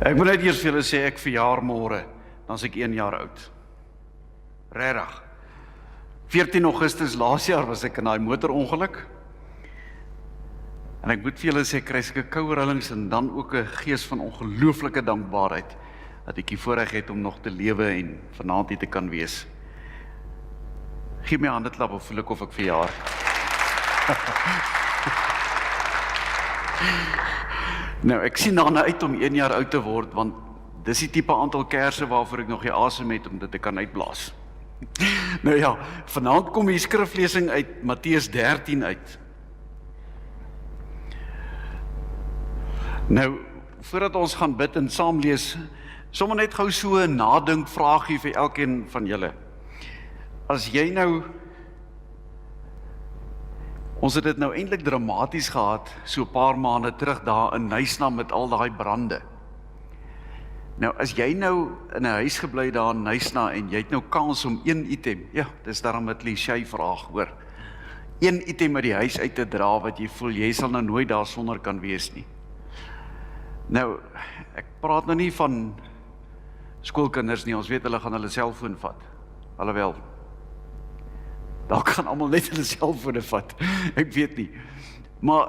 Ek moet net eers vir julle sê, ek verjaar môre, dan is ek 1 jaar oud. Regtig. 14 Augustus laas jaar was ek in daai motorongeluk. En ek moet vir julle sê, ek kry sulke koue rillings en dan ook 'n gees van ongelooflike dankbaarheid dat ek die voorreg het om nog te lewe en vanaand hier te kan wees. Gee my 'n handeklap of voel ek of ek verjaar. Nou, ek sien daarna uit om 1 jaar oud te word, want dis die tipe aantal kerse waarvoor ek nog die asem het om dit te kan uitblaas. Nou ja, vanaand kom die skriflesing uit Matteus 13 uit. Nou, voordat ons gaan bid en saam lees, sommer net gou so 'n nadink vraagie vir elkeen van julle. As jy nou, ons het dit nou eintlik dramaties gehad, so 'n paar maande terug daar in Nysna met al daai brande. Nou, as jy nou in 'n huis gebly daar in Nysna en jy het nou kans om een item, ja, dis daarom 'n cliché vraag, hoor. Een item uit die huis uit te dra wat jy voel, jy sal nou nooit daar sonder kan wees nie. Nou, ek praat nou nie van skoolkinders nie, ons weet hulle gaan hulle selfoon vat. Alhoewel, daar kan almal net hulle selfone vat, ek weet nie. Maar,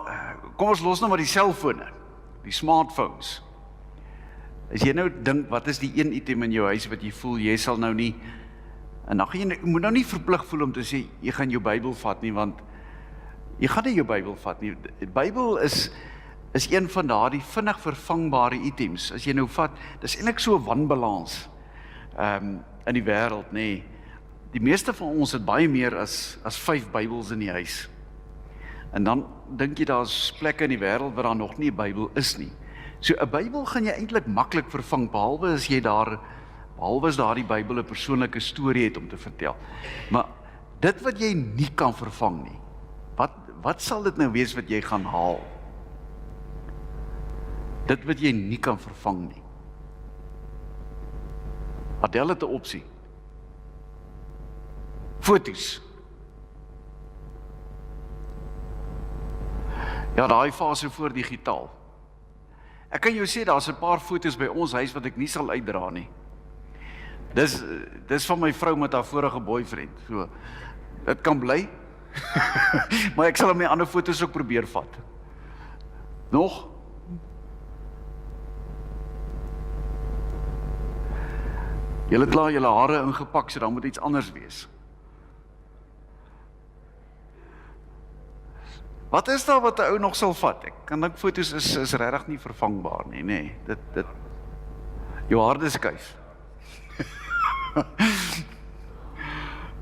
kom ons los nou maar die selfone, die smartphones. As jy nou dink, wat is die een item in jou huis wat jy voel, jy sal nou nie, en dan gaan jy moet nou nie verplig voel om te sê, jy gaan jou Bybel vat nie, want jy gaan nie jou Bybel vat nie. Die Bybel is een van daardie vinnig vervangbare items. As jy nou vat, dis eintlik so 'n wanbalans in die wêreld, nê. Die meeste van ons het baie meer as 5 Bybels in die huis. En dan dink jy daar's plekke in die wêreld waar daar nog nie 'n Bybel is nie. So 'n Bybel gaan jy eintlik maklik vervang, behalwe as daardie Bybel 'n persoonlike storie het om te vertel. Maar dit wat jy nie kan vervang nie, wat sal dit nou wees wat jy gaan haal? Dit wat jy nie kan vervang nie. Adel het 'n opsie. Foto's. Ja, daai fase voor digitaal. Ek kan jou sê, daar's 'n paar foto's by ons huis wat ek nie sal uitdra nie. Dis van my vrou met haar vorige boyfriend. So, dit kan bly. Maar ek sal my ander foto's ook probeer vat. Nog? Julle het klaar julle hare ingepak, so dan moet iets anders wees. Wat is daar wat 'n ou nog sal vat? Ek kan dink foto's is regtig nie vervangbaar nie, nê. Dit jou harde skyf.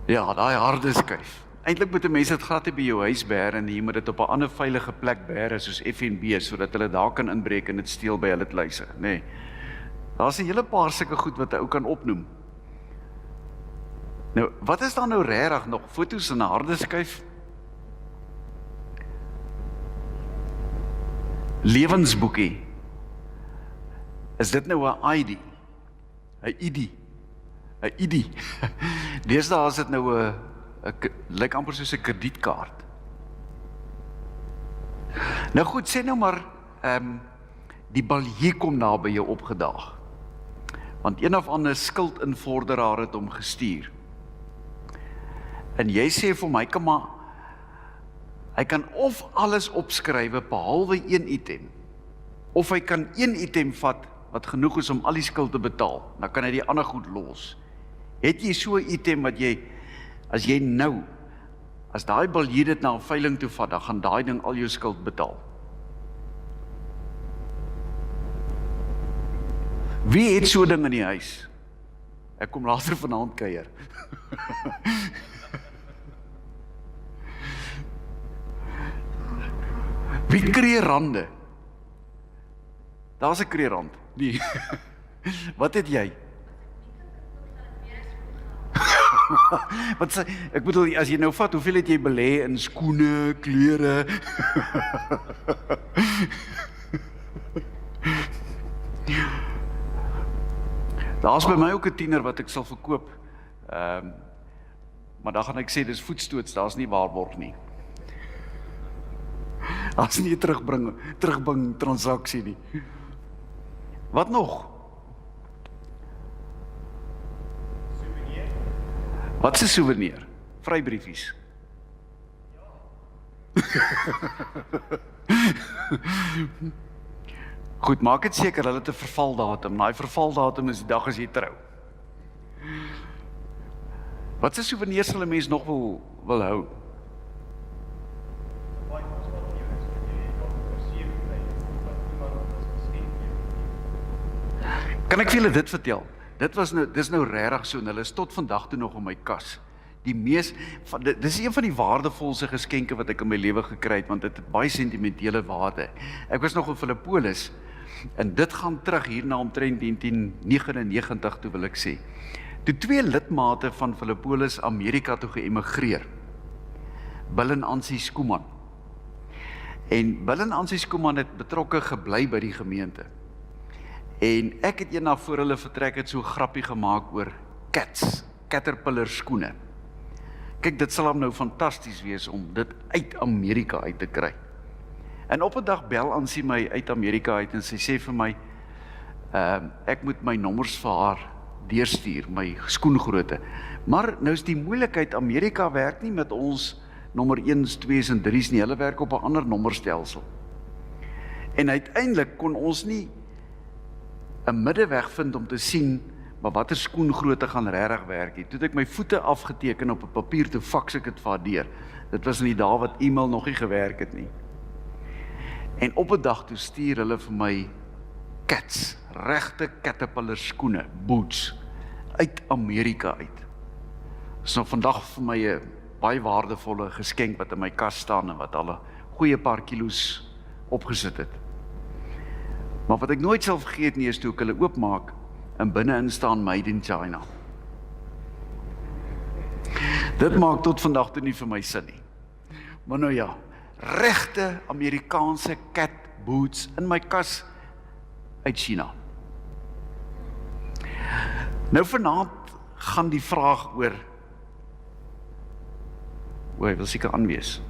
Ja, daai harde skyf. Eintlik moet 'n mens dit glad nie by jou huis bære en jy moet dit op 'n ander veilige plek bære soos FNB, sodat hulle daar kan inbreek en dit steel by hulle kluise, nê. Daar's 'n hele paar sulke goed wat 'n ou kan opnoem. Nou, wat is daar nou regtig nog? Foto's in 'n harde skyf? Lewensboekie. Is dit nou 'n ID? 'n ID. Deesdae is dit nou 'n lyk amper soos 'n kredietkaart. Nou goed, sê nou maar, die balje kom daar by jou opgedaag. Want een of ander skuldinvorderaar het hom gestuur. En jy sê vir my, kom maar, hy kan of alles opskrywe behalwe een item, of hy kan een item vat wat genoeg is om al die skuld te betaal, dan kan hy die ander goed los. Het jy so 'n item wat jy, as daai balje dit na 'n veiling toe vat, dan gaan daai ding al jou skuld betaal. Wie het so 'n ding in die huis? Ek kom later vanaand kuier. Wie kreeg rande? Daar's 'n kreerrand. Nee. Wat het jy? Wat sê, ek bedoel, as jy nou vat, hoeveel het jy belê in skoene, klere? Daar's by my ook 'n tiener wat ek sal verkoop. Maar dan gaan ek sê, dis voetstoots, daar's nie waarborg nie. As nie terugbring transaksie nie. Wat nog? Wat is 'n souvenir? Vrybriefies. Goed, maak dit seker hulle het 'n vervaldatum. Daai vervaldatum is die dag as jy trou. Wat 'n souvenir sal 'n mens nog wil hou? Kan ek vir julle dit vertel? Dis nou regtig so, en hulle is tot vandag toe nog in my kas. Dis een van die waardevolste geskenke wat ek in my lewe gekry het, want dit het baie sentimentele waarde. Ek was nog in Philippolis, en dit gaan terug hier na omtrent 1999 toe, wil ek sê. Toe 2 lidmate van Philippolis Amerika toe geëmigreer. Bill en Ansie Skuman. En Bill en Ansie Skuman het betrokke gebly by die gemeente. En ek het eendag voor hulle vertrek het so grappie gemaak oor Caterpillar skoene. Kyk, dit sal hom nou fantasties wees om dit uit Amerika uit te kry. En op 'n dag bel Ansie my uit Amerika uit en sy sê vir my, ek moet my nommers vir haar deurstuur, my skoengrootte. Maar nou is die moeilikheid, Amerika werk nie met ons nommer 1's, 2's en 3's nie, hulle werk op 'n ander nommerstelsel. En uiteindelik kon ons nie 'n middeweg vind om te sien, maar watter skoengrootte gaan regtig werk nie. Toe het ek my voete afgeteken op 'n papier, toe faks ek dit vir haar deur. Dit was in die dae wat e-mail nog nie gewerk het nie. En op 'n dag toe stuur hulle vir my regte Caterpillar skoene, boots, uit Amerika uit. Dis nog vandag vir my 'n baie waardevolle geskenk wat in my kas staan en wat al 'n goeie paar kilos opgesit het. Maar wat ek nooit sal vergeet nie is toe ek hulle oopmaak en binne-in staan Made in China. Dit maak tot vandag toe nie vir my sin nie. Maar nou ja, regte Amerikaanse cat boots in my kas uit China. Nou vanaand gaan die vraag oor, hy wil seker aanwees.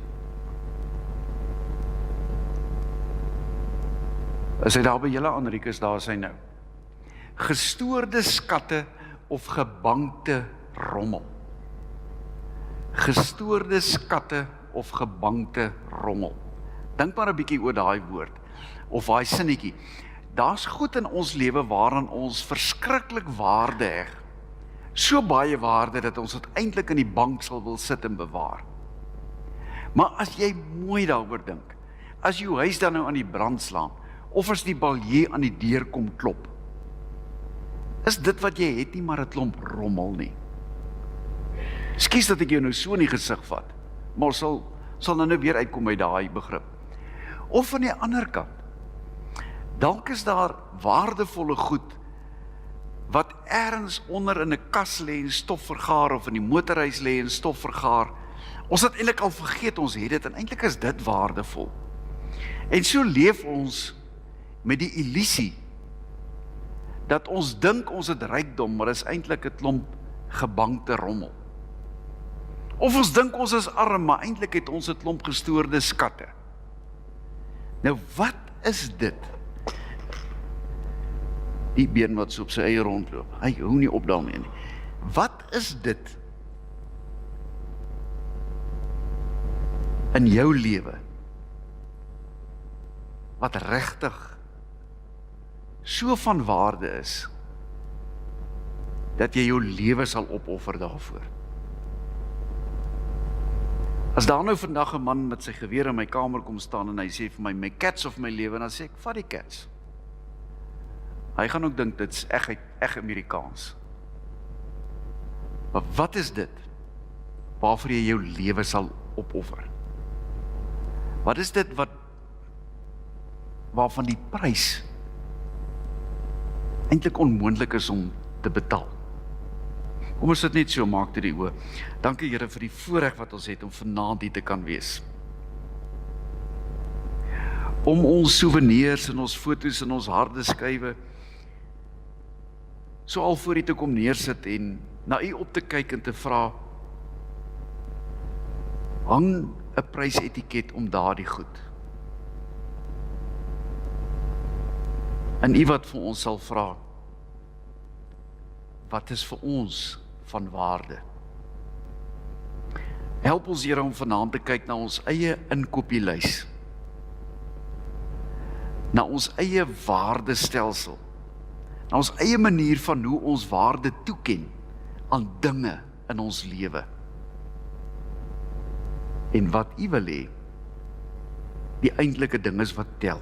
Is hy daar by julle, Anrikus, daar is hy nou. Gestoorde skatte of gebankte rommel? Gestoorde skatte of gebankte rommel? Dink maar 'n bietjie oor daai woord, of daai sinnetjie. Daar's goed in ons lewe waaraan ons verskriklik waarde heg. So baie waarde dat ons dit eintlik in die bank sal wil sit en bewaar. Maar as jy mooi daaroor dink, as jou huis dan nou aan die brand slaan, of as die balje aan die deur kom klop, is dit wat jy het nie maar 'n klomp rommel nie. Skus dat ek jou nou so in die gesig vat, maar sal nou weer uitkom by daai begrip. Of aan die ander kant, dalk is daar waardevolle goed wat ergens onder in 'n kas lê en stof vergaar, of in die motorhuis lê en stof vergaar. Ons het eintlik al vergeet ons het dit, en eintlik is dit waardevol. En so leef ons met die illusie dat ons dink ons het rykdom, maar is eintlik 'n klomp gebankte rommel. Of ons dink ons is arm, maar eintlik het ons 'n klomp gestoorde skatte. Nou wat is dit? Die been wat so op sy eie rondloop, hy hou nie op daarmee nie. Wat is dit in jou lewe wat regtig so van waarde is dat jy jou lewe sal opoffer daarvoor? As daar nou vandag 'n man met sy geweer in my kamer kom staan en hy sê vir my cats of my lewe, dan sê ek, vat die cats. Hy gaan ook dink dit is eg Amerikaans. Maar wat is dit waarvoor jy jou lewe sal opoffer? Wat is dit waarvan die prys eintlik onmoontlik is om te betaal? Kom ons dit net so maak te die oë. Dankie Here vir die voorreg wat ons het om vanaand hier te kan wees. Om ons souvenirs en ons foto's en ons harde skywe so al voor U te kom neersit en na U op te kyk en te vra, hang 'n prysetiket om daardie goed. En U wat vir ons sal vra, wat is vir ons van waarde? Help ons, Here, om vanaand te kyk na ons eie inkopieslys, na ons eie waardestelsel, na ons eie manier van hoe ons waarde toeken aan dinge in ons lewe. En wat U wil hê, die eintlike ding is wat tel.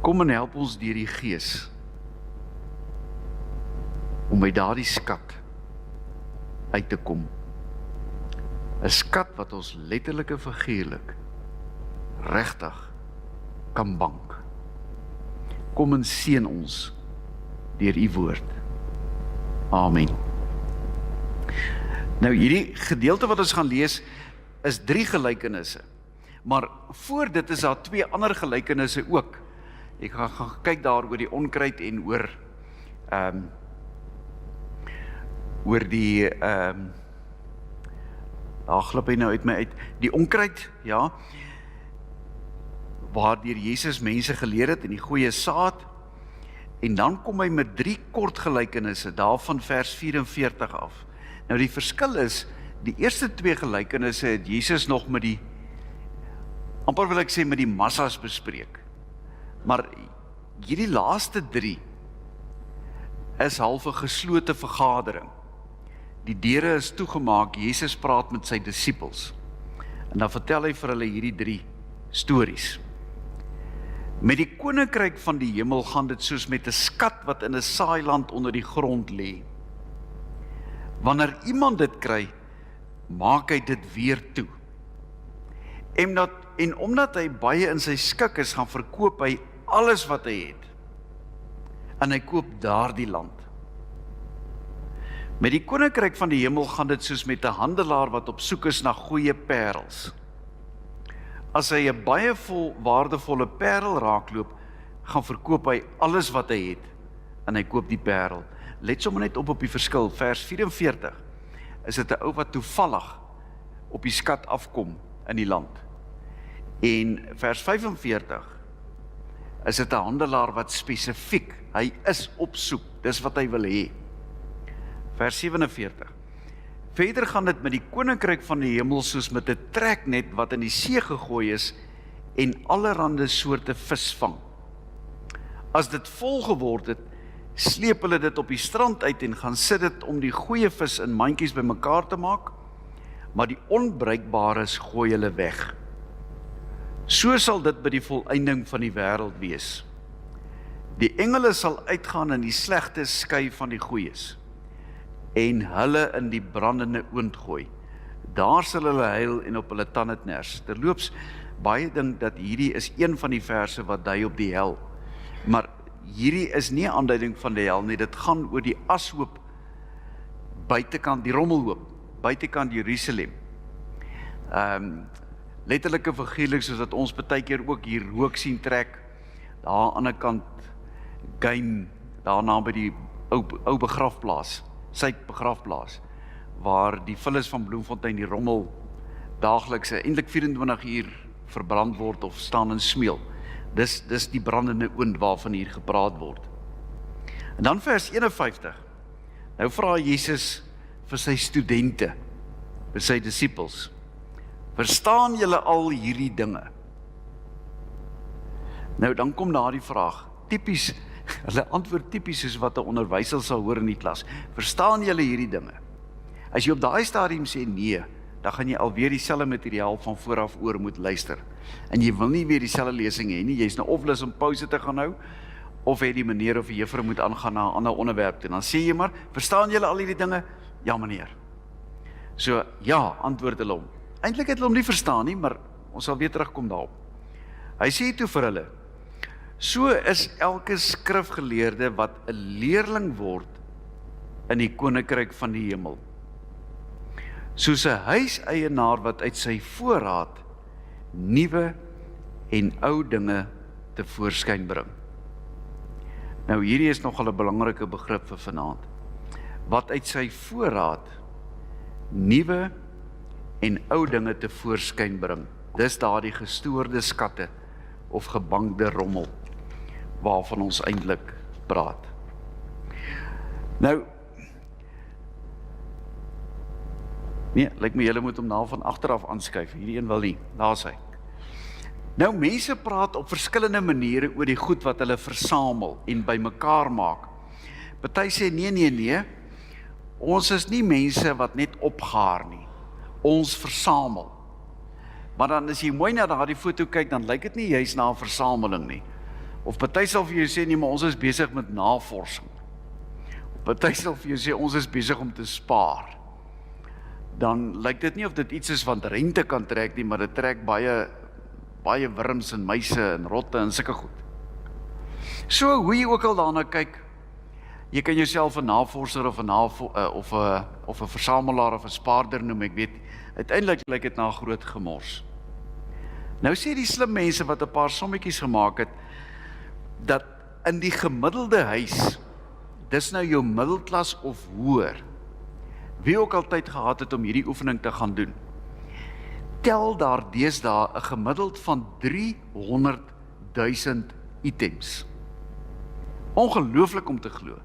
Kom en help ons deur die Gees om by daardie skat uit te kom. 'n Skat wat ons letterlik en figuurlik regtig kan bank. Kom en seën ons deur U woord. Amen. Nou hierdie gedeelte wat ons gaan lees is 3 gelykenisse. Maar voor dit is daar 2 ander gelykenisse ook. Ek gaan kyk daar oor die onkruid en oor die glip hy nou uit my uit. Die onkruid, ja, waardeur Jesus mense geleer het in die goeie saad. En dan kom hy met 3 kort gelykenisse, daarvan vers 44 af. Nou die verskil is, die eerste 2 gelykenisse het Jesus nog met die, amper wil ek sê, met die massas bespreek. Maar hierdie laaste 3 is half 'n geslote vergadering. Die deure is toegemaak, Jesus praat met sy disippels. En dan vertel hy vir hulle hierdie 3 stories. Met die koninkryk van die hemel gaan dit soos met 'n skat wat in 'n saailand onder die grond lê. Wanneer iemand dit kry, maak hy dit weer toe. En omdat hy baie in sy skik is, gaan verkoop hy alles wat hy het. En hy koop daardie land. Met die koninkryk van die hemel gaan dit soos met 'n handelaar wat op soek is na goeie parels. As hy 'n baie waardevolle parel raakloop, gaan verkoop hy alles wat hy het en hy koop die parel. Let sommer net op die verskil. Vers 44 is dit 'n ou wat toevallig op die skat afkom in die land. En vers 45 is dit 'n handelaar wat spesifiek, hy is op soek, dis wat hy wil hê. Vers 47. Verder gaan dit met die koninkryk van die hemel soos met 'n treknet wat in die see gegooi is en allerhande soorte vis vang. As dit vol geword het, sleep hulle dit op die strand uit en gaan sit dit om die goeie vis in mandjies bymekaar te maak, maar die onbruikbares gooi hulle weg. So sal dit by die volëinding van die wêreld wees. Die engele sal uitgaan en die slegtes skei van die goeies en hulle in die brandende oond gooi. Daar sal hulle huil en op hulle tande kners. Terloops, baie dink dat hierdie is een van die verse wat dui op die hel. Maar hierdie is nie 'n aanduiding van die hel nie, dit gaan oor die ashoop buitekant, die rommelhoop, buitekant Jerusalem. Letterlik en figuurlik, soos dat ons baie keer ook hier rook sien trek, daar aan die ander kant Geim, daarna by die ou begrafplaas, sy begrafplaas, waar die vullis van Bloemfontein, die rommel, daagliks, eintlik 24 uur verbrand word of staan en smeel. Dis die brandende oond waarvan hier gepraat word. En dan vers 51. Nou vra Jesus vir sy studente, vir sy disippels, verstaan julle al hierdie dinge? Nou dan kom daar die vraag, tipies, hulle antwoord tipies soos wat 'n onderwyser sal hoor in die klas. Verstaan julle hierdie dinge? As jy op daai stadium sê nee, dan gaan jy alweer dieselfde materiaal van vooraf oor moet luister. En jy wil nie weer dieselfde lesing hê nie, jy's nou of lus om pouse te gaan hou, of het die meneer of die juffrou moet aangaan na 'n ander onderwerp toe. Dan sê jy maar, verstaan julle al hierdie dinge? Ja meneer. So, ja, antwoord hulle hom. Eintlik het hulle hom nie verstaan nie, maar ons sal weer terugkom daarop. Hy sê toe vir hulle, so is elke skrifgeleerde wat 'n leerling word in die koninkryk van die hemel. Soos 'n huiseienaar wat uit sy voorraad nuwe en ou dinge tevoorskyn bring. Nou hierdie is nogal 'n belangrike begrip vir vanaand. Wat uit sy voorraad nuwe en ou dinge tevoorskyn bring. Dis daardie gestoorde skatte of gebankte rommel. waarvan ons eintlik praat. Nou, nee, lyk my julle moet hom nou van agteraf aanskuif, hierdie een wil nie, daar is hy. Nou, mense praat op verskillende maniere oor die goed wat hulle versamel en bymekaar maak. Party sê, nee, ons is nie mense wat net opgaar nie, ons versamel. Maar dan as jy mooi na daardie foto kyk, dan lyk dit nie juist na 'n versameling nie. Of party sal vir jou sê, nee, maar ons is besig met navorsing. Of party sal vir jou sê, ons is besig om te spaar. Dan lyk dit nie of dit iets is wat rente kan trek nie, maar dit trek baie wurms en muise en rotte en sulke goed. So, hoe jy ook al daarna kyk, jy kan jouself 'n navorser of 'n versamelaar of 'n spaarder noem, ek weet, uiteindelik lyk dit na 'n groot gemors. Nou sê die slim mense wat 'n paar sommetjies gemaak het, dat in die gemiddelde huis, dis nou jou middelklas of hoër, wie ook al tyd gehad het om hierdie oefening te gaan doen, tel daar deesdae 'n gemiddeld van 300.000 items. Ongelooflik om te glo,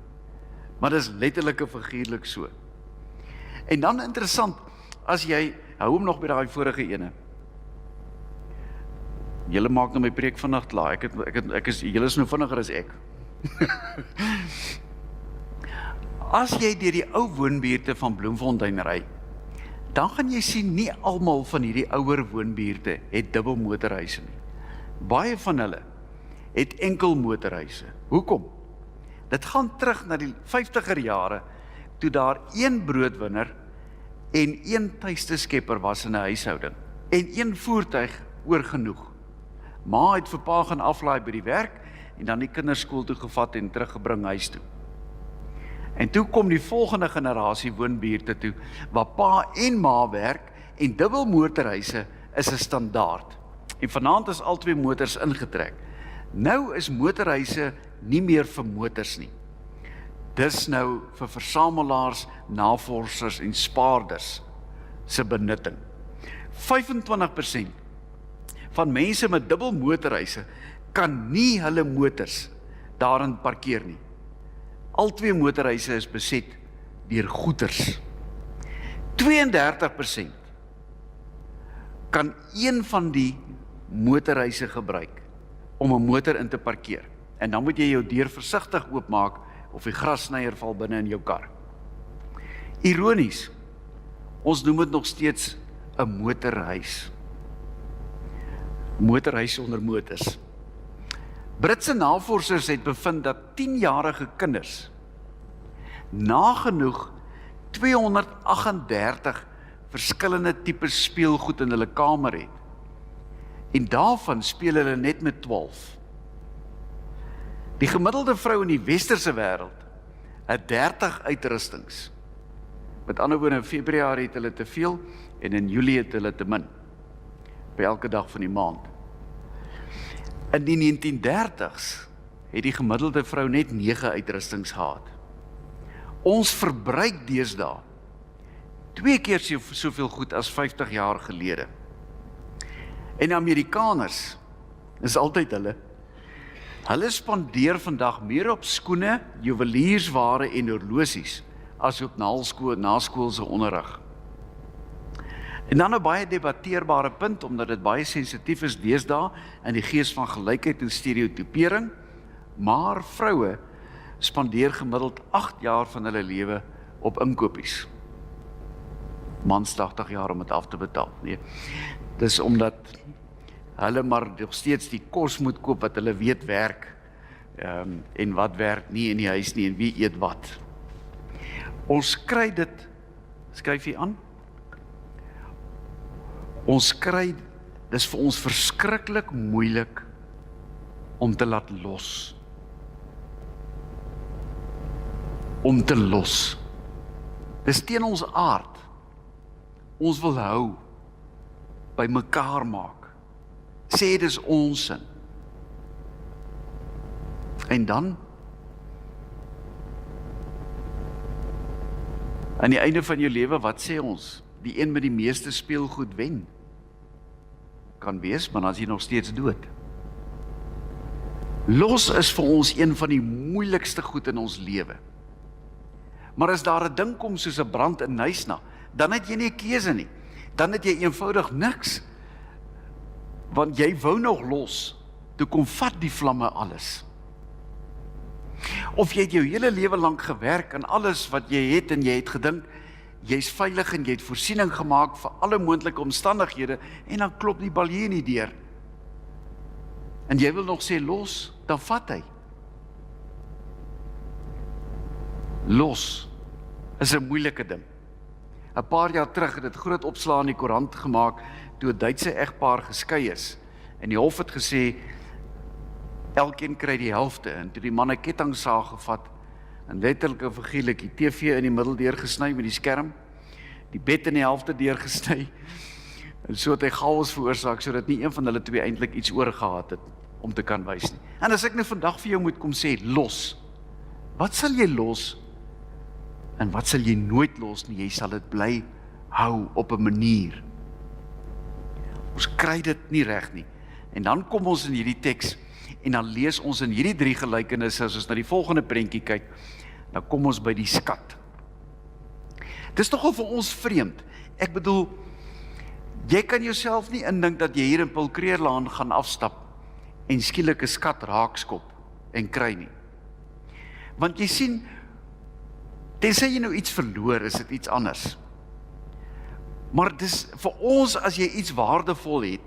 maar dis letterlik en figuurlik so. En dan interessant, as jy, hou hom nog by daai vorige ene. Julle maak nou my preek vanaand klaar, julle is nou vinniger as ek. As jy deur die ou woonbuurte van Bloemfontein ry, dan gaan jy sien nie almal van hierdie ouer woonbuurte het dubbel motorhuise nie. Baie van hulle het enkel motorhuise. Hoekom? Dit gaan terug na die 50er jare, toe daar een broodwinner en een tuiste skepper was in 'n huishouding, en een voertuig oorgenoeg. Ma het vir pa gaan aflaai by die werk, en dan die kinders skool toe gevat en teruggebring huis toe. En toe kom die volgende generasie woonbuurte toe, waar pa en ma werk, en dubbel motorhuise is 'n standaard. En vanaand is al twee motors ingetrek. Nou is motorhuise nie meer vir motors nie. Dis nou vir versamelaars, navorsers en spaarders se benutting. 25% van mense met dubbel motorhuise kan nie hulle motors daarin parkeer nie. Al twee motorhuise is beset deur goeders. 32% kan een van die motorhuise gebruik om 'n motor in te parkeer. En dan moet jy jou deur versigtig oopmaak of die grassnyer val binne in jou kar. Ironies, ons noem dit nog steeds 'n motorhuis. Motorhuis onder motors. Britse navorsers het bevind dat 10-jarige kinders nagenoeg 238 verskillende tipe speelgoed in hulle kamer het. En daarvan speel hulle net met 12. Die gemiddelde vrou in die westerse wêreld het 30 uitrustings. Met ander woorde, in Februarie het hulle te veel en in Julie het hulle te min. By elke dag van die maand. In die 1930s het die gemiddelde vrou net 9 uitrustings gehad. Ons verbruik deesdae 2 keer soveel goed as 50 jaar gelede. En Amerikaners, is altyd hulle spandeer vandag meer op skoene, juweliersware en horlosies, as op naskoolse onderrig. En dan 'n baie debatteerbare punt, omdat dit baie sensitief is deesdae in die gees van gelykheid en stereotipering, maar vroue spandeer gemiddeld 8 jaar van hulle lewe op inkopies. Mans 80 jaar om dit af te betaal. Nee, dis omdat hulle maar nog steeds die kos moet koop wat hulle weet werk, en wat werk nie in die huis nie, en wie eet wat. Ons kry dit, skryf hier aan, dis vir ons verskriklik moeilik om te laat los. Om te los. Dis teen ons aard. Ons wil hou, by mekaar maak. Sê dis ons sin. En dan, aan die einde van jou lewe, wat sê ons? Die een met die meeste speelgoed wen. Kan wees, maar dan is jy nog steeds dood. Los is vir ons een van die moeilikste goed in ons lewe. Maar as daar 'n ding kom soos 'n brand in Knysna, dan het jy nie 'n keuse nie. Dan het jy eenvoudig niks. Want jy wou nog los, toe kom vat die vlamme alles. Of jy het jou hele lewe lank gewerk aan alles wat jy het en jy het gedink, jy's veilig en jy het voorsiening gemaak vir alle moontlike omstandighede en dan klop die balje nie deur. En jy wil nog sê los, dan vat hy. Los is 'n moeilike ding. 'n Paar jaar terug het dit groot opslaa in die koerant gemaak toe 'n Duitse egpaar geskei is. En die hof het gesê elkeen kry die helfte en toe die man 'n kettingsaag gevat en letterlik en figuurlik die TV in die middel deurgesny met die skerm, die bed in die helfte deurgesny en so het hy chaos veroorsaak sodat nie een van hulle twee eintlik iets oorgehad het om te kan wys nie. En as ek nou vandag vir jou moet kom sê los, wat sal jy los en wat sal jy nooit los nie? Jy sal dit bly hou op 'n manier. Ons kry dit nie reg nie. En dan kom ons in hierdie teks en dan lees ons in hierdie 3 gelykenisse, as ons na die volgende prentjie kyk, dan kom ons by die skat. Dis nogal vir ons vreemd. Ek bedoel, jy kan jouself nie indink dat jy hier in Pilkreerlaan gaan afstap en skielik 'n skat raakskop en kry nie. Want jy sien, tensy jy nou iets verloor, is dit iets anders. Maar dis vir ons, as jy iets waardevol het,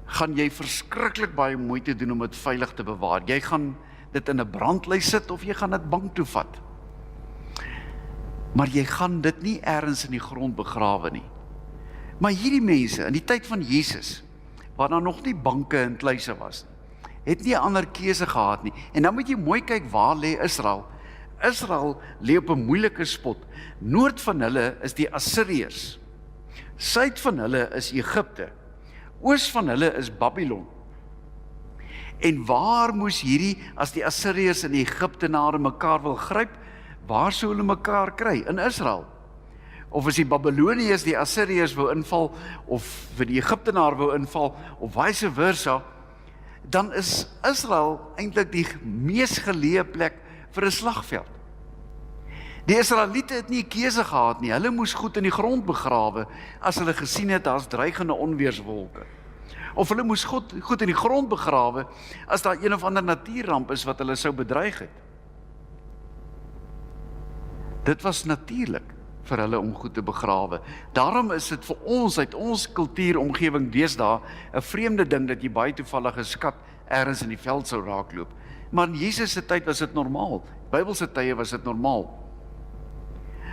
gaan jy verskriklik baie moeite doen om dit veilig te bewaar. Jy gaan dit in 'n brandlys sit of jy gaan dit bank toe vat. Maar jy gaan dit nie ergens in die grond begrawe nie. Maar hierdie mense, in die tyd van Jesus, waar daar nog nie banke en kluise was nie, het nie 'n ander keuse gehad nie. En dan moet jy mooi kyk, waar lê Israel? Israel lê op 'n moeilike spot. Noord van hulle is die Assiriërs. Suid van hulle is Egipte. Oos van hulle is Babylon. En waar moes hierdie, as die Assiriërs en die Egiptenare mekaar wil gryp, waar sou hulle mekaar kry? In Israel. Of as die Babyloniërs die Assiriërs wou inval, of vir die Egiptenaar wou inval, of vice versa, dan is Israel eintlik die mees geleë plek vir 'n slagveld. Die Israeliete het nie 'n keuse gehad nie. Hulle moes goed in die grond begrawe as hulle gesien het daar's dreigende onweerswolke. Of hulle moes goed in die grond begrawe as daar een of ander natuurramp is wat hulle sou bedreig het. Dit was natuurlik vir hulle om goed te begrawe. Daarom is dit vir ons uit ons kultuuromgewing deesdae 'n vreemde ding dat jy baie toevallige skat ergens in die veld sou raakloop. Maar in Jesus se tyd was dit normaal. Bybelse tye was dit normaal.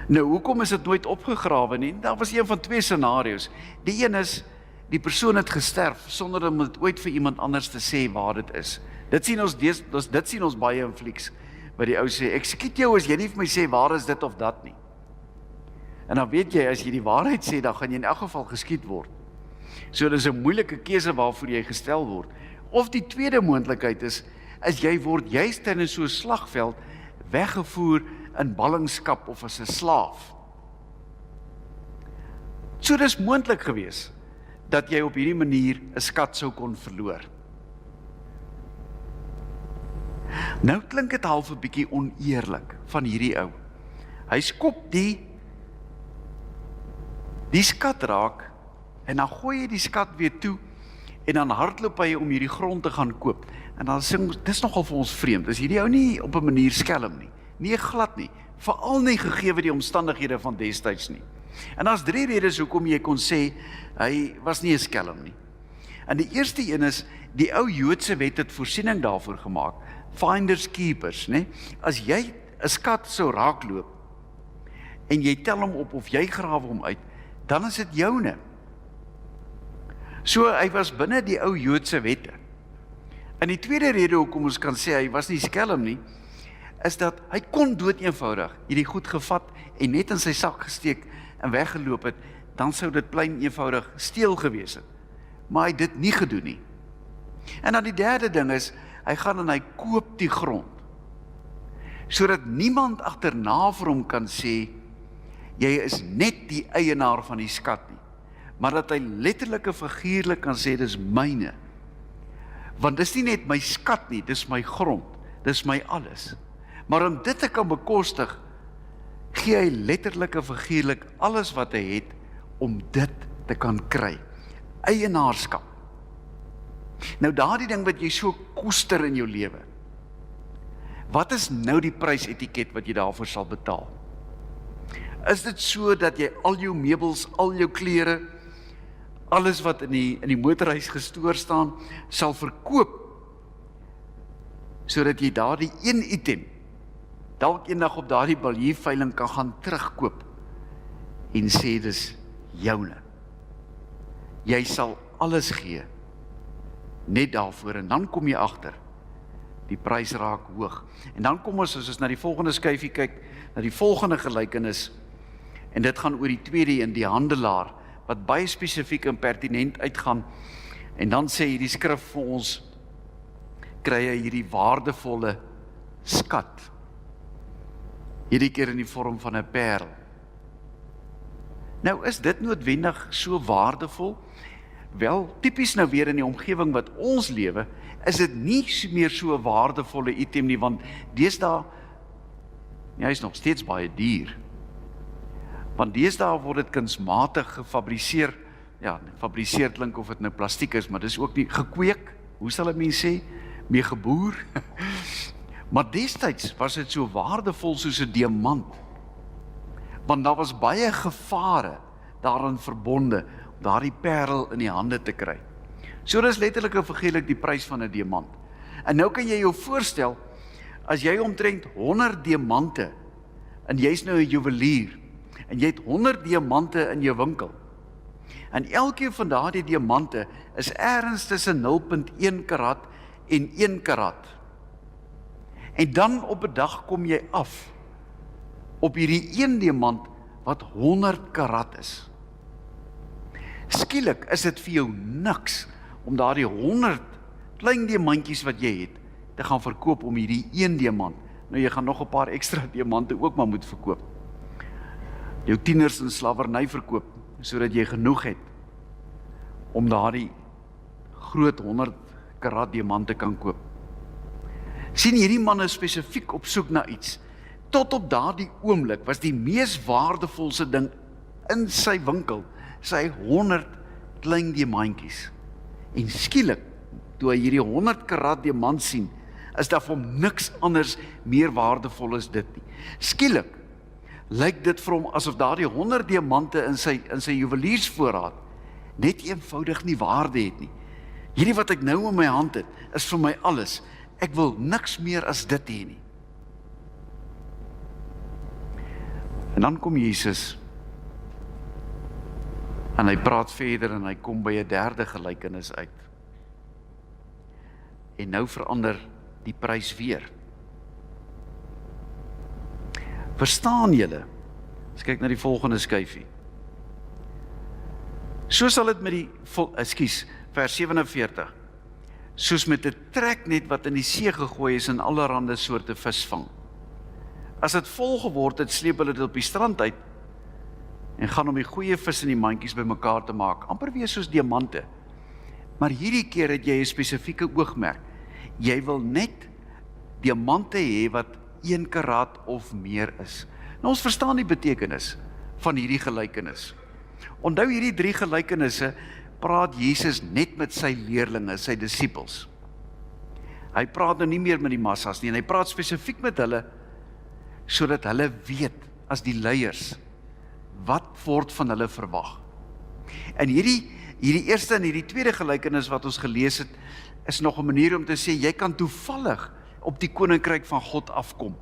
Nou, hoekom is dit nooit opgegrawe nie? Daar was een van 2 scenario's. Die een is, die persoon het gesterf, sonder om dit ooit vir iemand anders te sê waar dit is. Dit sien ons baie in flieks, waar die ou sê, ek skiet jou as jy nie vir my sê waar is dit of dat nie. En dan weet jy, as jy die waarheid sê, dan gaan jy in elk geval geskiet word. So dis 'n moeilike keuse waarvoor jy gestel word. Of die tweede moontlikheid is jy word juist tydens so 'n slagveld weggevoer in ballingskap of as 'n slaaf. So dis moontlik gewees dat jy op hierdie manier 'n skat sou kon verloor. Nou klink dit half 'n bietjie oneerlik van hierdie ou. Hy skop die skat raak en dan gooi hy die skat weer toe en dan hardloop hy om hierdie grond te gaan koop. En dan sê ons, dis nogal vir ons vreemd, is hierdie ou nie op 'n manier skelm nie. Nee, glad nie. Veral nie gegee die omstandighede van destyds nie. En daar's 3 redes hoekom jy kon sê, hy was nie 'n skelm nie. En die eerste een is, die ou Joodse wet het voorsiening daarvoor gemaak. Finders keepers, né? As jy 'n skat sou raakloop, en jy tel hom op of jy grawe hom uit, dan is dit joune. So, hy was binne die ou Joodse wette. En die tweede rede hoekom ons kan sê, hy was nie skelm nie, is dat hy kon dood eenvoudig hierdie goed gevat en net in sy sak gesteek en weggeloop het, dan sou dit plain eenvoudig steel gewees het. Maar hy het dit nie gedoen nie. En dan die derde ding is, hy gaan en hy koop die grond, sodat niemand agterna vir hom kan sê, jy is net die eienaar van die skat nie, maar dat hy letterlik en figuurlik kan sê, dis myne. Want dis nie net my skat nie, dis my grond, dis my alles. Maar om dit te kan bekostig, gee hy letterlik en figuurlik alles wat hy het, om dit te kan kry. Eienaarskap. Nou daardie ding wat jy so koester in jou lewe, wat is nou die prysetiket wat jy daarvoor sal betaal? Is dit so dat jy al jou meubels, al jou klere, alles wat in die motorhuis gestoor staan, sal verkoop, sodat jy daardie een item, dalk eendag op daardie balierveiling kan gaan terugkoop, en sê dis joune. Jy sal alles gee, net daarvoor, en dan kom jy agter, die prys raak hoog. En dan kom ons, as ons na die volgende skyfie kyk, na die volgende gelykenis, en dit gaan oor die tweede een, die handelaar, wat baie spesifiek en pertinent uitgaan, en dan sê hierdie skrif vir ons, kry hy hierdie waardevolle skat, hierdie keer in die vorm van 'n parel. Nou is dit noodwendig so waardevol? Wel, tipies nou weer in die omgewing wat ons lewe, is dit nie meer so 'n waardevolle item nie, want deesdae, hy is nog steeds baie duur. Want deesdae word dit kunsmatig gefabriseer, ja, fabriseer klink of dit nou plastiek is, maar dis ook nie gekweek, hoe sal ek mens sê, mee geboer. Maar destyds was dit so waardevol soos 'n diamant, want daar was baie gevare daarin verbonde, om daardie parel in die hande te kry. So dis letterlik en figuurlik die prys van 'n diamant. En nou kan jy jou voorstel, as jy omtrent 100 diamante, en jy's nou 'n juwelier, en jy het 100 diamante in jou winkel, en elkeen van daardie diamante is ergens tussen 0,1 karat en 1 karat. En dan op 'n dag kom jy af op hierdie een diamant wat 100 karat is. Skielik is dit vir jou niks om daardie 100 klein diamantjies wat jy het, te gaan verkoop om hierdie een diamant. Nou jy gaan nog 'n paar ekstra diamante ook maar moet verkoop. Jou tieners in slawerny verkoop, sodat jy genoeg het om daardie groot 100 karat diamante kan koop. Sien, hierdie man is spesifiek op soek na iets. Tot op daardie oomblik was die mees waardevolste ding in sy winkel, sy 100 klein diamantjies. En skielik, toe hy hierdie 100 karat diamant sien, is daar vir hom niks anders meer waardevol as dit nie. Skielik lyk dit vir hom asof daardie 100 diamante in sy juweliersvoorraad net eenvoudig nie waarde het nie. Hierdie wat ek nou in my hand het, is vir my alles. Ek wil niks meer as dit hê nie. En dan kom Jesus, en hy praat verder, en hy kom by 'n derde gelykenis uit. En nou verander die prys weer. Verstaan julle? As kyk na die volgende skyfie. So sal dit met die, vers 47. Soos met 'n treknet wat in die see gegooi is en allerhande soorte vis vang. As dit vol geword het, sleep hulle dit op die strand uit en gaan om die goeie vis en die mandjies bymekaar te maak, amper weer soos diamante. Maar hierdie keer het jy 'n spesifieke oogmerk. Jy wil net diamante hê wat 1 karat of meer is. Nou ons verstaan die betekenis van hierdie gelykenis. Onthou hierdie 3 gelykenisse praat Jesus net met sy leerlinge, sy disippels. Hy praat nou nie meer met die massas nie, en hy praat spesifiek met hulle, sodat hulle weet, as die leiers, wat word van hulle verwag. En hierdie eerste en hierdie tweede gelykenis wat ons gelees het, is nog 'n manier om te sê, jy kan toevallig op die koninkryk van God afkom,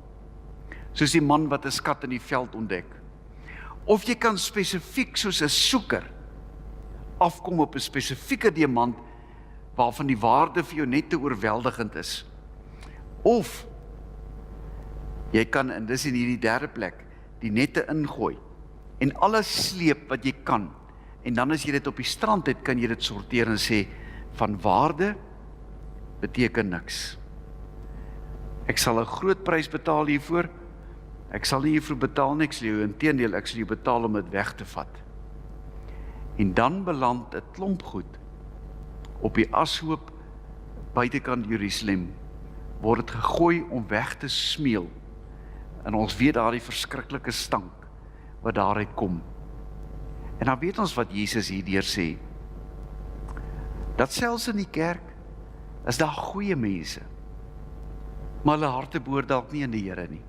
soos die man wat 'n skat in die veld ontdek. Of jy kan spesifiek soos 'n soeker afkom op 'n spesifieke diamant, waarvan die waarde vir jou net te oorweldigend is. Of jy kan, en dis in hierdie derde plek, die nette ingooi, en alles sleep wat jy kan, en dan as jy dit op die strand het, kan jy dit sorteer en sê, van waarde beteken niks. Ek sal 'n groot prys betaal hiervoor, ek sal nie hiervoor betaal nie, ek sal jou inteendeel, ek sal jou betaal om dit weg te vat. En dan beland 'n klomp goed op die ashoop buitekant Jerusalem, word dit gegooi om weg te smeel. En ons weet daardie verskriklike stank wat daaruit kom. En dan weet ons wat Jesus hierdeur sê, dat selfs in die kerk is daar goeie mense, maar hulle harte behoort dalk nie in die Here nie.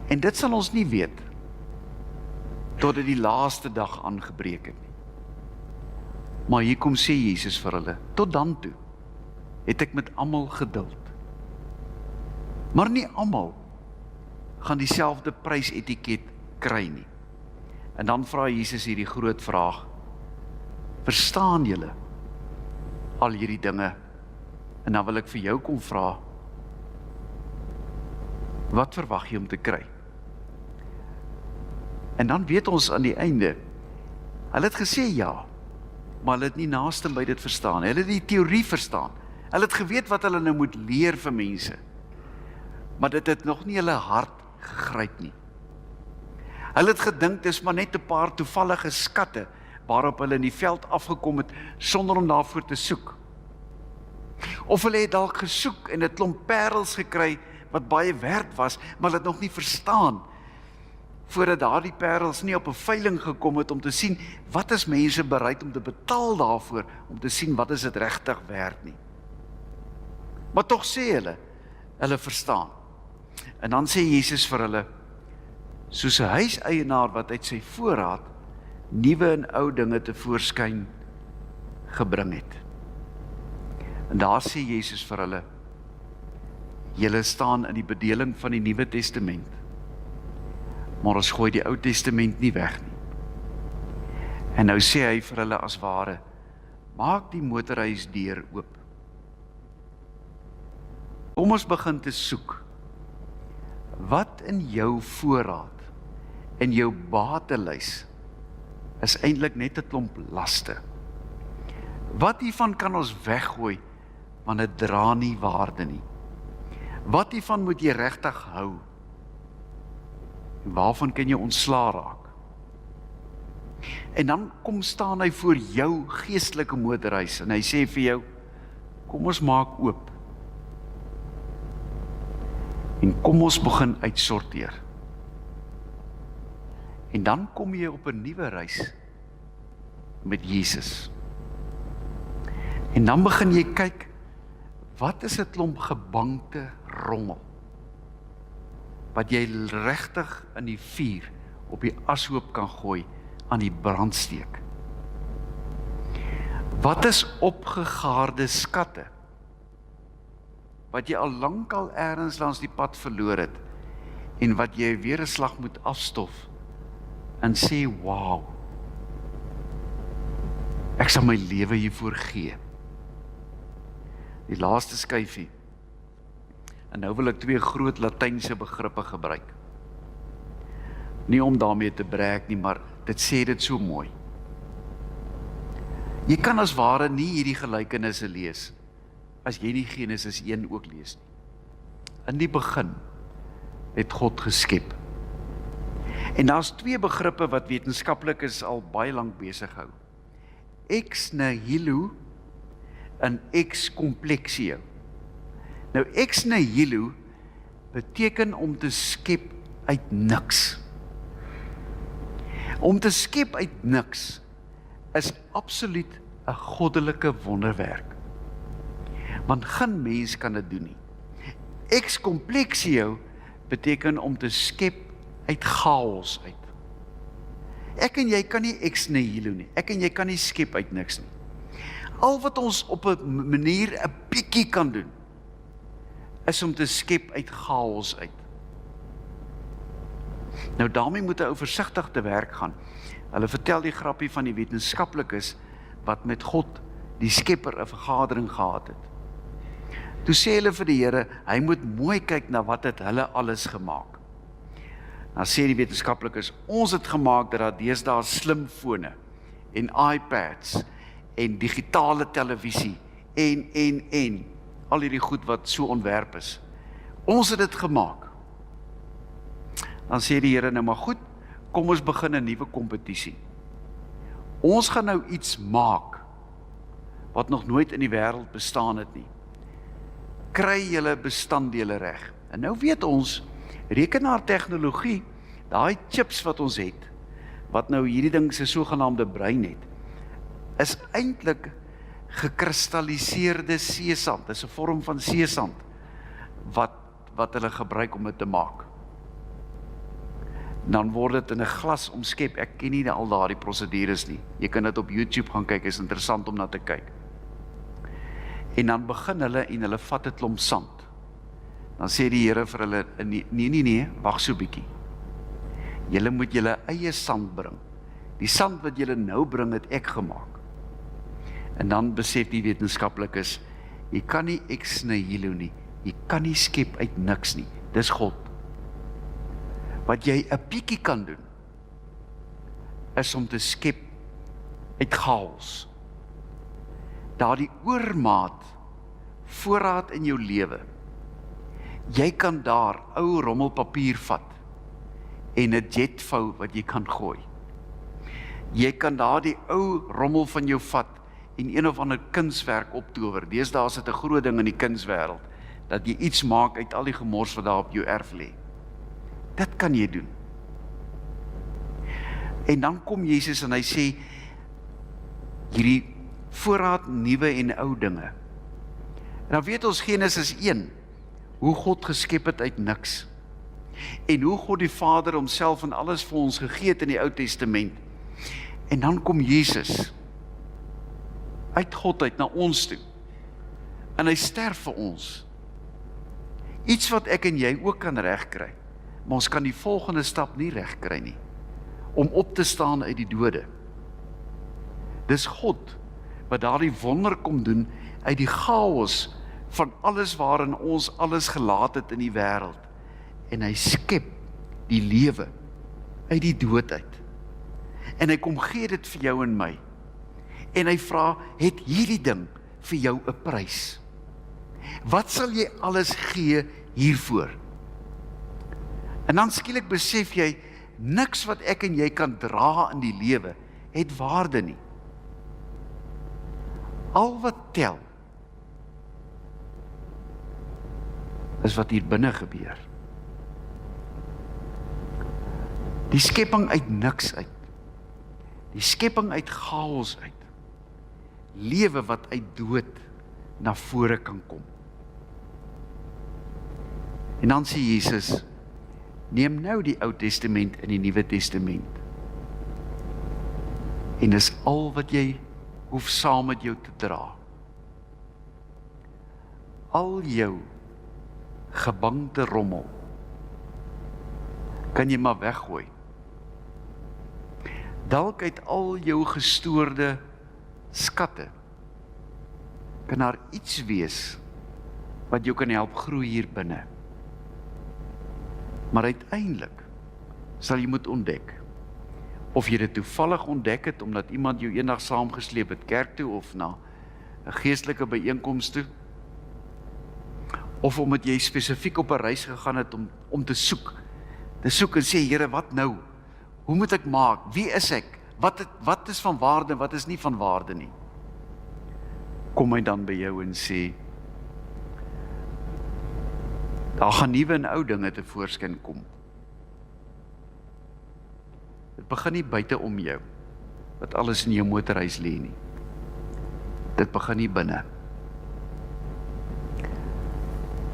En dit sal ons nie weet, totdat die laaste dag aangebreek het nie. Maar hier kom sê Jesus vir hulle, tot dan toe, het ek met almal geduld. Maar nie almal gaan dieselfde prysetiket kry nie. En dan vra Jesus hierdie groot vraag, verstaan julle al hierdie dinge? En dan wil ek vir jou kom vra, wat verwag jy om te kry? En dan weet ons aan die einde, hulle het gesê ja, maar hulle het nie naaste by dit verstaan. Hulle het die teorie verstaan. Hulle het geweet wat hulle nou moet leer vir mense. Maar dit het nog nie hulle hart gegryp nie. Hulle het gedink, dis maar net 'n paar toevallige skatte, waarop hulle in die veld afgekom het, sonder om daarvoor te soek. Of hulle het dalk gesoek en 'n klomp parels gekry, wat baie werd was, maar hulle het nog nie verstaan, voordat daardie parels nie op 'n veiling gekom het, om te sien, wat is mense bereid om te betaal daarvoor, om te sien, wat is dit regtig werd nie. Maar tog sê hulle verstaan. En dan sê Jesus vir hulle, soos 'n huiseienaar wat uit sy voorraad nuwe en ou dinge tevoorskyn gebring het. En daar sê Jesus vir hulle, julle staan in die bedeling van die Nuwe Testament, maar ons gooi die Ou Testament nie weg nie. En nou sê hy vir hulle as ware, maak die motorhuisdeur oop. Kom ons begin te soek, wat in jou voorraad, in jou batelys, is eintlik net 'n klomp laste. Wat hiervan kan ons weggooi, want dit dra nie waarde nie. Wat hiervan moet jy regtig hou? En waarvan kan jy ontslaa raak? En dan kom staan hy voor jou geestelike motorhuis, en hy sê vir jou, kom ons maak oop. En kom ons begin uitsorteer. En dan kom jy op 'n nuwe reis met Jesus. En dan begin jy kyk, wat is 'n klomp gebankte rommel, wat jy regtig in die vuur op die ashoop kan gooi, aan die brandsteek. Wat is opgegaarde skatte, wat jy al lankal ergens langs die pad verloor het, en wat jy weer 'n slag moet afstof, en sê, wow, ek sal my lewe hiervoor gee. Die laaste skyfie, en nou wil ek 2 groot Latynse begrippe gebruik. Nie om daarmee te brek nie, maar dit sê dit so mooi. Jy kan as ware nie hierdie gelykenisse lees, as jy nie Genesis 1 ook lees nie. In die begin het God geskep. En daar's 2 begrippe wat wetenskaplikes al baie lank besig hou. Ex nihilo en ex complexio. Nou ex nihilo beteken om te skep uit niks. Om te skep uit niks is absoluut 'n goddelike wonderwerk. Want geen mens kan dit doen nie. Ex complexio beteken om te skep uit chaos uit. Ek en jy kan nie ex nihilo nie. Ek en jy kan nie skep uit niks nie. Al wat ons op 'n manier 'n bietjie kan doen, is om te skep uit chaos uit. Nou daarmee moet 'n ou versigtig te werk gaan. Hulle vertel die grappie van die wetenskaplikes wat met God, die Skepper, 'n vergadering gehad het. Toe sê hulle vir die Here, hy moet mooi kyk na wat het hulle alles gemaak. Nou sê die wetenskaplikes, ons het gemaak dat daar deesdae slimfone en iPads en digitale televisie en al hierdie goed wat so ontwerp is. Ons het dit gemaak. Dan sê die Here, nou maar goed, kom ons begin 'n nuwe kompetisie. Ons gaan nou iets maak wat nog nooit in die wêreld bestaan het nie. Kry julle bestanddele reg. En nou weet ons, rekenaartegnologie, daai chips wat ons het, wat nou hierdie ding se sogenaamde brein het, is eintlik gekristalliseerde seesand. Dis 'n vorm van seesand wat hulle gebruik om dit te maak. Dan word dit in 'n glas omskep. Ek ken nie al daardie prosedures nie. Jy kan dit op YouTube gaan kyk, is interessant om na te kyk. En dan begin hulle en hulle vat 'n klomp sand. Dan sê die Here vir hulle, nee, wag so bietjie. Julle moet julle eie sand bring. Die sand wat julle nou bring, het ek gemaak. En dan besef die wetenskaplikes, jy kan nie ex nihilo nie. Jy kan nie skep uit niks nie. Dis God. Wat jy 'n bietjie kan doen, is om te skep uit chaos. Daardie oormaat voorraad in jou lewe. Jy kan daar ou rommelpapier vat en 'n jet vou wat jy kan gooi. Jy kan daardie ou rommel van jou vat en een of ander kunswerk optower. Deesdae is dit 'n groot ding in die kunswêreld, dat jy iets maak uit al die gemors wat daar op jou erf lê. Dit kan jy doen. En dan kom Jesus en hy sê, hierdie voorraad nuwe en ou dinge. En dan weet ons Genesis 1, hoe God geskep het uit niks. En hoe God die Vader homself en alles vir ons gegee het in die Ou Testament. En dan kom Jesus uit God uit na ons toe. En hy sterf vir ons. Iets wat ek en jy ook kan regkry. Maar ons kan die volgende stap nie regkry nie. Om op te staan uit die dode. Dis God wat daardie wonder kom doen uit die chaos van alles waarin ons alles gelaat het in die wêreld. En hy skep die lewe uit die dood uit. En hy kom gee dit vir jou en my. En hy vra, het hierdie ding vir jou 'n prys? Wat sal jy alles gee hiervoor? En dan skielik besef jy, niks wat ek en jy kan dra in die lewe, het waarde nie. Al wat tel, is wat hier binne gebeur. Die skepping uit niks uit. Die skepping uit chaos uit. Lewe wat uit dood na vore kan kom. En dan sê Jesus, neem nou die Ou Testament en die Nuwe Testament. En dis al wat jy hoef saam met jou te dra. Al jou gebangte rommel kan jy maar weggooi. Dalk uit al jou gestoorde skatte kan daar iets wees wat jou kan help groei hier binne. Maar uiteindelik sal jy moet ontdek of jy dit toevallig ontdek het omdat iemand jou eendag saamgesleep het kerk toe of na 'n geestelike byeenkoms toe, of omdat jy spesifiek op 'n reis gegaan het om te soek en sê, Here, wat nou? Hoe moet ek maak? Wie is ek? Wat is van waarde, wat is nie van waarde nie? Kom hy dan by jou en sê, daar gaan nuwe en ou dinge tevoorskyn kom. Dit begin nie buite om jou, wat alles in jou motorhuis lê nie. Dit begin nie binne.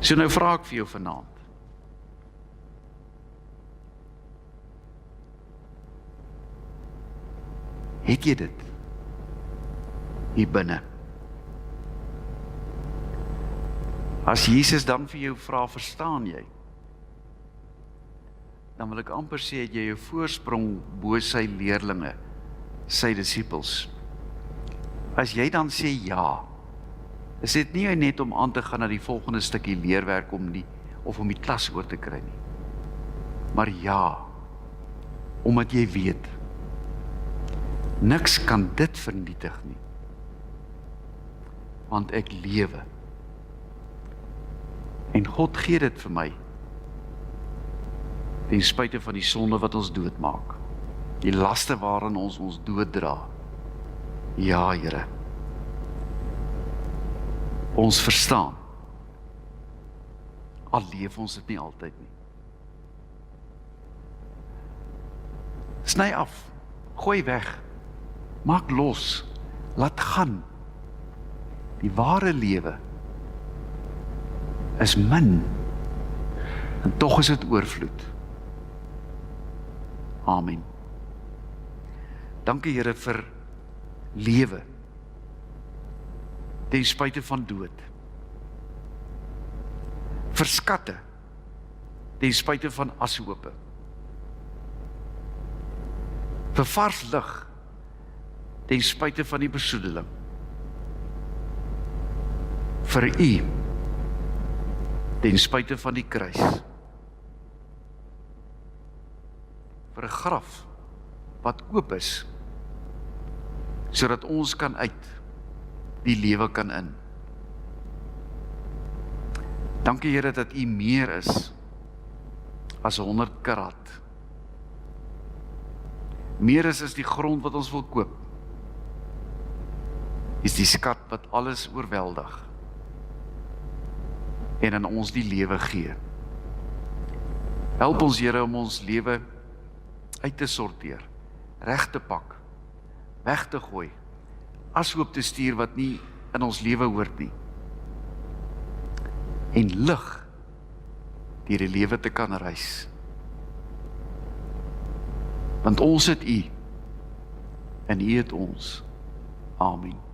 So nou vra ek vir jou vanaand. Het jy dit hier binne? As Jesus dan vir jou vra, verstaan jy? Dan wil ek amper sê, het jy 'n voorsprong bo sy leerlinge, sy disippels. As jy dan sê ja, is dit nie net om aan te gaan na die volgende stukkie leerwerk of om die klas oor te kry nie. Maar ja, omdat jy weet, niks kan dit vernietig nie. Want ek lewe. En God gee dit vir my. Ten spyte van die sonde wat ons doodmaak. Die laste waarin ons dood dra. Ja, Here. ons verstaan. Al leef ons dit nie altyd nie. Sny af, gooi weg, maak los, laat gaan. Die ware lewe is min, en tog is dit oorvloed. Amen. Dankie Here vir lewe, ten spyte van dood. Vir skatte, ten spyte van ashope. Vir vars lig, ten spyte van die besoedeling. Vir U, ten spyte van die kruis. Vir 'n graf wat oop is, sodat ons kan uit, die lewe kan in. Dankie Here dat U meer is as 100 karat. Meer is as die grond wat ons wil koop. Is die skat wat alles oorweldig en aan ons die lewe gee. Help ons Here om ons lewe uit te sorteer, reg te pak, weg te gooi, ashoop te stuur wat nie in ons lewe hoort nie. En lig deur die lewe te kan reis. Want ons het U en U het ons. Amen.